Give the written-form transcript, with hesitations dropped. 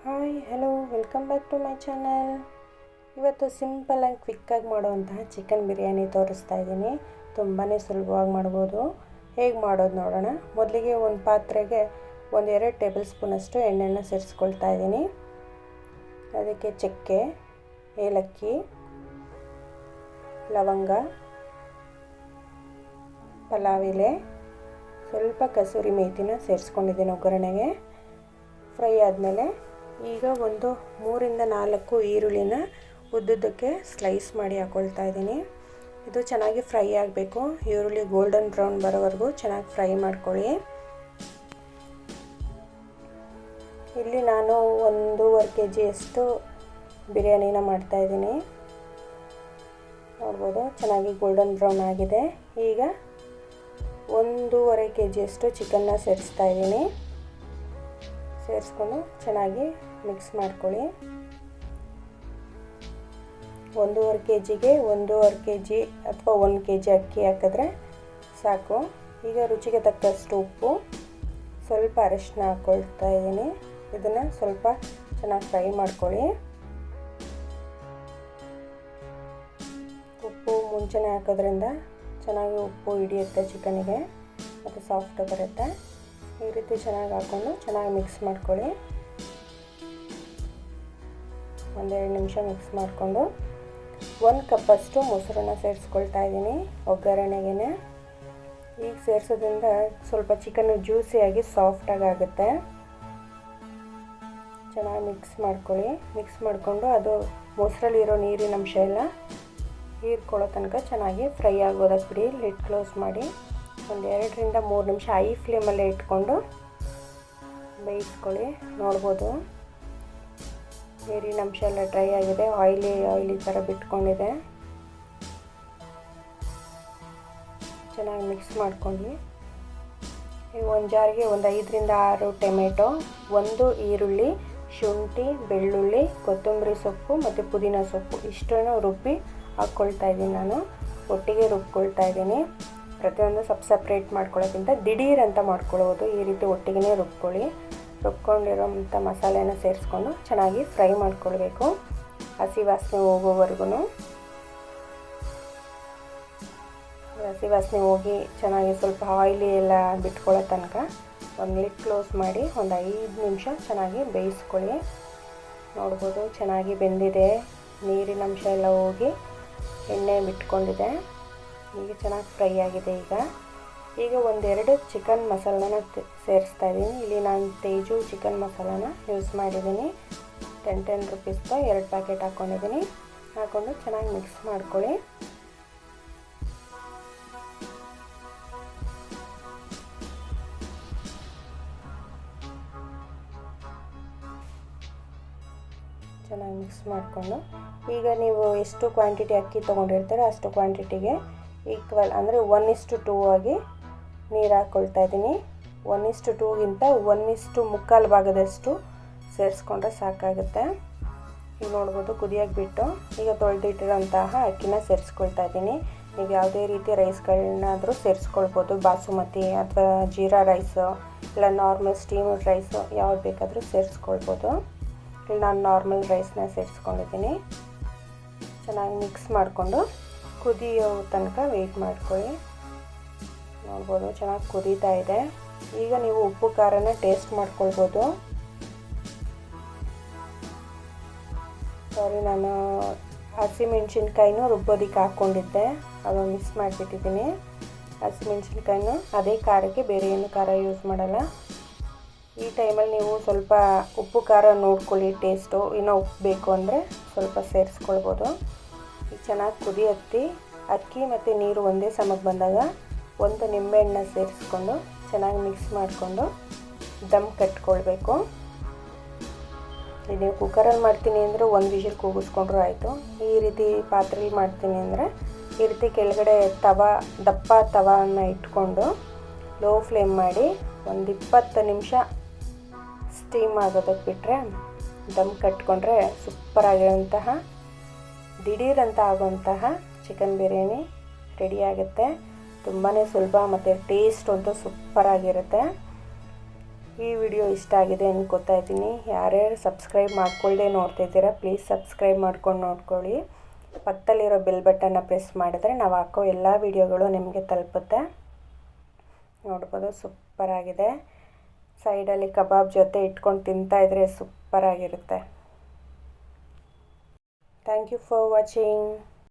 Hi hello welcome back to my channel. ಇವತ್ತು simple and ಕ್ವಿಕ್ಕಾಗಿ ಮಾಡುವಂತಹ ಚಿಕನ್ ಬಿರಿಯಾನಿ ತೋರಿಸ್ತಾ ಇದ್ದೀನಿ. ತುಂಬಾ ಸುಲಭವಾಗಿ ಮಾಡ್ಬೋದು. ಹೇಗೆ ಮಾಡೋದು ನೋಡೋಣ. ಮೊದಲಿಗೆ ಒಂದು ಪಾತ್ರೆಗೆ 1-2 ಟೇಬಲ್ ಸ್ಪೂನಷ್ಟು ಎಣ್ಣೆನ ಸೇರಿಸ್ಕೊಳ್ತಾ ಇದ್ದೀನಿ. ಅದಕ್ಕೆ ಚಕ್ಕೆ, ಏಲಕ್ಕಿ, ಲವಂಗ, ಪಲಾವ್ ಎಲೆ, ಸ್ವಲ್ಪ ಕಸೂರಿ ಮೇಥಿನ ಸೇರಿಸ್ಕೊಂಡಿದ್ದೀನಿ ಒಗ್ಗರಣೆಗೆ. ಫ್ರೈ ಆದಮೇಲೆ ಈಗ ಒಂದು 3-4 ಈರುಳ್ಳಿನ ಉದ್ದುದ್ದಕ್ಕೆ ಸ್ಲೈಸ್ ಮಾಡಿ ಹಾಕ್ಕೊಳ್ತಾ ಇದ್ದೀನಿ. ಇದು ಚೆನ್ನಾಗಿ ಫ್ರೈ ಆಗಬೇಕು. ಈರುಳ್ಳಿ ಗೋಲ್ಡನ್ ಬ್ರೌನ್ ಬರೋವರೆಗೂ ಚೆನ್ನಾಗಿ ಫ್ರೈ ಮಾಡ್ಕೊಳ್ಳಿ. ಇಲ್ಲಿ ನಾನು 1.5 kg ಬಿರಿಯಾನಿನ ಮಾಡ್ತಾಯಿದ್ದೀನಿ. ನೋಡ್ಬೋದು ಚೆನ್ನಾಗಿ ಗೋಲ್ಡನ್ ಬ್ರೌನ್ ಆಗಿದೆ. ಈಗ 1.5 kg ಚಿಕನ್ನ ಸೇರಿಸ್ತಾ ಇದ್ದೀನಿ. ಸೇರಿಸ್ಕೊಂಡು ಚೆನ್ನಾಗಿ ಮಿಕ್ಸ್ ಮಾಡ್ಕೊಳ್ಳಿ. 1.5 kgಗೆ 1.5 kg ಅಥವಾ 1 kg ಅಕ್ಕಿ ಹಾಕಿದ್ರೆ ಸಾಕು. ಈಗ ರುಚಿಗೆ ತಕ್ಕಷ್ಟು ಉಪ್ಪು, ಸ್ವಲ್ಪ ಅರಿಶಿನ ಹಾಕ್ಕೊಳ್ತಾ ಇದ್ದೀನಿ. ಇದನ್ನು ಸ್ವಲ್ಪ ಚೆನ್ನಾಗಿ ಫ್ರೈ ಮಾಡ್ಕೊಳ್ಳಿ. ಉಪ್ಪು ಮುಂಚೆನೇ ಹಾಕೋದ್ರಿಂದ ಚೆನ್ನಾಗಿ ಉಪ್ಪು ಹಿಡಿಯುತ್ತೆ ಚಿಕನಿಗೆ ಮತ್ತು ಸಾಫ್ಟ್ ಬರುತ್ತೆ. ಈ ರೀತಿ ಚೆನ್ನಾಗಿ ಹಾಕ್ಕೊಂಡು ಚೆನ್ನಾಗಿ ಮಿಕ್ಸ್ ಮಾಡ್ಕೊಳ್ಳಿ. 1-2 ನಿಮಿಷ ಮಿಕ್ಸ್ ಮಾಡಿಕೊಂಡು 1 ಕಪ್ಪಷ್ಟು ಮೊಸರನ್ನ ಸೇರಿಸ್ಕೊಳ್ತಾ ಇದ್ದೀನಿ ಒಗ್ಗರಣೆಗೆ. ಈಗ ಸೇರಿಸೋದ್ರಿಂದ ಸ್ವಲ್ಪ ಚಿಕನ್ನು ಜ್ಯೂಸಿಯಾಗಿ ಸಾಫ್ಟಾಗಿ ಆಗುತ್ತೆ. ಚೆನ್ನಾಗಿ ಮಿಕ್ಸ್ ಮಾಡ್ಕೊಳ್ಳಿ. ಮಿಕ್ಸ್ ಮಾಡಿಕೊಂಡು ಅದು ಮೊಸರಲ್ಲಿರೋ ನೀರಿನ ಅಂಶ ಎಲ್ಲ ಹೀರ್ಕೊಳ್ಳೋ ತನಕ ಚೆನ್ನಾಗಿ ಫ್ರೈ ಆಗೋದಕ್ಕೆ ಬಿಡಿ. ಲಿಡ್ ಕ್ಲೋಸ್ ಮಾಡಿ 2-3 ನಿಮಿಷ ಹೈ ಫ್ಲೇಮಲ್ಲೇ ಇಟ್ಕೊಂಡು ಬೇಯಿಸ್ಕೊಳ್ಳಿ. ನೋಡ್ಬೋದು ನೀರಿನ ಅಂಶ ಎಲ್ಲ ಡ್ರೈ ಆಗಿದೆ. ಆಯಿಲಿ ಥರ ಬಿಟ್ಕೊಂಡಿದೆ. ಚೆನ್ನಾಗಿ ಮಿಕ್ಸ್ ಮಾಡ್ಕೊಂಡು ಈಗ ಒಂದು ಜಾರಿಗೆ 5-6 ಟೊಮೆಟೊ, 1 ಈರುಳ್ಳಿ, ಶುಂಠಿ, ಬೆಳ್ಳುಳ್ಳಿ, ಕೊತ್ತಂಬರಿ ಸೊಪ್ಪು ಮತ್ತು ಪುದೀನ ಸೊಪ್ಪು ಇಷ್ಟನ್ನು ರುಬ್ಬಿ ಹಾಕ್ಕೊಳ್ತಾ ಇದ್ದೀನಿ. ನಾನು ಒಟ್ಟಿಗೆ ರುಬ್ಕೊಳ್ತಾ ಇದ್ದೀನಿ. ಪ್ರತಿಯೊಂದು ಸಪ್ರೇಟ್ ಮಾಡ್ಕೊಳ್ಳೋಕ್ಕಿಂತ ದಿಢೀರ್ ಅಂತ ಮಾಡ್ಕೊಳ್ಳೋದು. ಈ ರೀತಿ ಒಟ್ಟಿಗೆ ರುಬ್ಕೊಳ್ಳಿ. ರುಬ್ಕೊಂಡಿರೋಂಥ ಮಸಾಲೆನ ಸೇರಿಸ್ಕೊಂಡು ಚೆನ್ನಾಗಿ ಫ್ರೈ ಮಾಡ್ಕೊಳ್ಬೇಕು. ಹಸಿ ವಾಸನೆ ಹೋಗೋವರೆಗೂ. ಹಸಿ ವಾಸನೆ ಹೋಗಿ ಚೆನ್ನಾಗಿ ಸ್ವಲ್ಪ ಆಯಿಲಿ ಎಲ್ಲ ಬಿಟ್ಕೊಳ್ಳೋ ತನಕ ಒಂದು ಲಿಡ್ ಕ್ಲೋಸ್ ಮಾಡಿ 5 ನಿಮಿಷ ಚೆನ್ನಾಗಿ ಬೇಯಿಸ್ಕೊಳ್ಳಿ. ನೋಡ್ಬೋದು ಚೆನ್ನಾಗಿ ಬೆಂದಿದೆ. ನೀರಿನ ಅಂಶ ಎಲ್ಲ ಹೋಗಿ ಎಣ್ಣೆ ಬಿಟ್ಕೊಂಡಿದೆ. ಈಗ ಚೆನ್ನಾಗಿ ಫ್ರೈ ಆಗಿದೆ. ಈಗ 1-2 ಚಿಕನ್ ಮಸಾಲನ ಸೇರಿಸ್ತಾ ಇದ್ದೀನಿ. ಇಲ್ಲಿ ನಾನು ತೇಜು ಚಿಕನ್ ಮಸಾಲಾನ ಯೂಸ್ ಮಾಡಿದ್ದೀನಿ. 10 ರೂಪೀಸ್ದು 2 ಪ್ಯಾಕೆಟ್ ಹಾಕ್ಕೊಂಡಿದ್ದೀನಿ. ಹಾಕ್ಕೊಂಡು ಚೆನ್ನಾಗಿ ಮಿಕ್ಸ್ ಮಾಡ್ಕೊಳ್ಳಿ. ಚೆನ್ನಾಗಿ ಮಿಕ್ಸ್ ಮಾಡಿಕೊಂಡು ಈಗ ನೀವು ಎಷ್ಟು ಕ್ವಾಂಟಿಟಿ ಅಕ್ಕಿ ತೊಗೊಂಡಿರ್ತೀರೋ ಅಷ್ಟು ಕ್ವಾಂಟಿಟಿಗೆ ಈಕ್ವಲ್ ಅಂದರೆ 1:2 ಆಗಿ ನೀರು ಹಾಕ್ಕೊಳ್ತಾ ಇದ್ದೀನಿ. 1:2ಗಿಂತ 1:3 ಭಾಗದಷ್ಟು ಸೇರಿಸ್ಕೊಂಡ್ರೆ ಸಾಕಾಗುತ್ತೆ. ಈಗ ನೋಡ್ಬೋದು ಕುದಿಯೋಕೆ ಬಿಟ್ಟು ಈಗ ತೊಳೆದಿಟ್ಟಿರೋಂತಹ ಅಕ್ಕಿನ ಸೇರಿಸ್ಕೊಳ್ತಾ ಇದ್ದೀನಿ. ನೀವು ಯಾವುದೇ ರೀತಿ ರೈಸ್ಗಳನ್ನಾದರೂ ಸೇರಿಸ್ಕೊಳ್ಬೋದು. ಬಾಸುಮತಿ ಅಥವಾ ಜೀರಾ ರೈಸು ಇಲ್ಲ ನಾರ್ಮಲ್ ಸ್ಟೀಮ್ಡ್ ರೈಸು ಯಾವ್ದು ಬೇಕಾದರೂ ಸೇರಿಸ್ಕೊಳ್ಬೋದು. ಇಲ್ಲಿ ನಾನು ನಾರ್ಮಲ್ ರೈಸ್ನ ಸೇರಿಸ್ಕೊಂಡಿದ್ದೀನಿ. ಚೆನ್ನಾಗಿ ಮಿಕ್ಸ್ ಮಾಡಿಕೊಂಡು ಕುದಿಯೋ ತನಕ ವೆಯ್ಟ್ ಮಾಡ್ಕೊಳ್ಳಿ. ನೋಡ್ಬೋದು ಚೆನ್ನಾಗಿ ಕುದೀತಾ ಇದೆ. ಈಗ ನೀವು ಉಪ್ಪು ಖಾರನ ಟೇಸ್ಟ್ ಮಾಡ್ಕೊಳ್ಬೋದು. ನಾನು ಹಸಿಮೆಣ್ಸಿನ್ಕಾಯಿನೂ ರುಬ್ಬೋದಕ್ಕೆ ಹಾಕ್ಕೊಂಡಿದ್ದೆ, ಅದನ್ನು ಮಿಕ್ಸ್ ಮಾಡಿಬಿಟ್ಟಿದ್ದೀನಿ. ಹಸಿಮೆಣ್ಸಿನ್ಕಾಯಿನೂ ಅದೇ ಖಾರಕ್ಕೆ ಬೇರೆ ಏನು ಖಾರ ಯೂಸ್ ಮಾಡಲ್ಲ. ಈ ಟೈಮಲ್ಲಿ ನೀವು ಸ್ವಲ್ಪ ಉಪ್ಪು ಖಾರ ನೋಡ್ಕೊಳ್ಳಿ. ಟೇಸ್ಟು ಇನ್ನೂ ಉಪ್ಪು ಬೇಕು ಅಂದರೆ ಸ್ವಲ್ಪ ಸೇರಿಸ್ಕೊಳ್ಬೋದು. ಈಗ ಚೆನ್ನಾಗಿ ಕುದಿ ಹತ್ತಿ ಅಕ್ಕಿ ಮತ್ತು ನೀರು ಒಂದೇ ಸಮಕ್ಕೆ ಬಂದಾಗ 1 ನಿಂಬೆಹಣ್ಣು ಸೇರಿಸ್ಕೊಂಡು ಚೆನ್ನಾಗಿ ಮಿಕ್ಸ್ ಮಾಡಿಕೊಂಡು ದಮ್ ಕಟ್ಕೊಳ್ಬೇಕು. ನೀವು ಕುಕ್ಕರಲ್ಲಿ ಮಾಡ್ತೀನಿ ಅಂದರೆ 1 ವಿಷಲ್ ಕೂಗಿಸ್ಕೊಂಡ್ರೂ ಆಯಿತು. ಈ ರೀತಿ ಪಾತ್ರೆಯಲ್ಲಿ ಮಾಡ್ತೀನಿ ಅಂದರೆ ಈ ರೀತಿ ಕೆಳಗಡೆ ದಪ್ಪ ತವಾನ ಇಟ್ಕೊಂಡು ಲೋ ಫ್ಲೇಮ್ ಮಾಡಿ 20 ನಿಮಿಷ ಸ್ಟೀಮ್ ಆಗೋದಕ್ಕೆ ಬಿಟ್ಟರೆ ದಮ್ ಕಟ್ಕೊಂಡ್ರೆ ಸೂಪರಾಗಿರೋಂತಹ ದಿಢೀರ್ ಅಂತ ಆಗುವಂತಹ ಚಿಕನ್ ಬಿರಿಯಾನಿ ರೆಡಿ ಆಗುತ್ತೆ. ತುಂಬಾ ಸುಲಭ ಮತ್ತು ಟೇಸ್ಟ್ ಅಂತೂ ಸೂಪರಾಗಿರುತ್ತೆ. ಈ ವಿಡಿಯೋ ಇಷ್ಟ ಆಗಿದೆ ಅನ್ಕೋತಾ ಇದ್ದೀನಿ. ಯಾರ್ಯಾರು ಸಬ್ಸ್ಕ್ರೈಬ್ ಮಾಡ್ಕೊಳ್ಳದೆ ನೋಡ್ತಿದ್ದೀರಾ ಪ್ಲೀಸ್ ಸಬ್ಸ್ಕ್ರೈಬ್ ಮಾಡ್ಕೊಂಡು ನೋಡ್ಕೊಳ್ಳಿ. ಪಕ್ಕದಲ್ಲಿರೋ ಬೆಲ್ ಬಟನ್ನ ಪ್ರೆಸ್ ಮಾಡಿದ್ರೆ ನಾವು ಹಾಕೋ ಎಲ್ಲ ವಿಡಿಯೋಗಳು ನಿಮಗೆ ತಲುಪುತ್ತೆ. ನೋಡ್ಬೋದು ಸೂಪರಾಗಿದೆ. ಸೈಡಲ್ಲಿ ಕಬಾಬ್ ಜೊತೆ ಇಟ್ಕೊಂಡು ತಿಂತಾಯಿದ್ರೆ ಸೂಪರಾಗಿರುತ್ತೆ. Thank you for watching.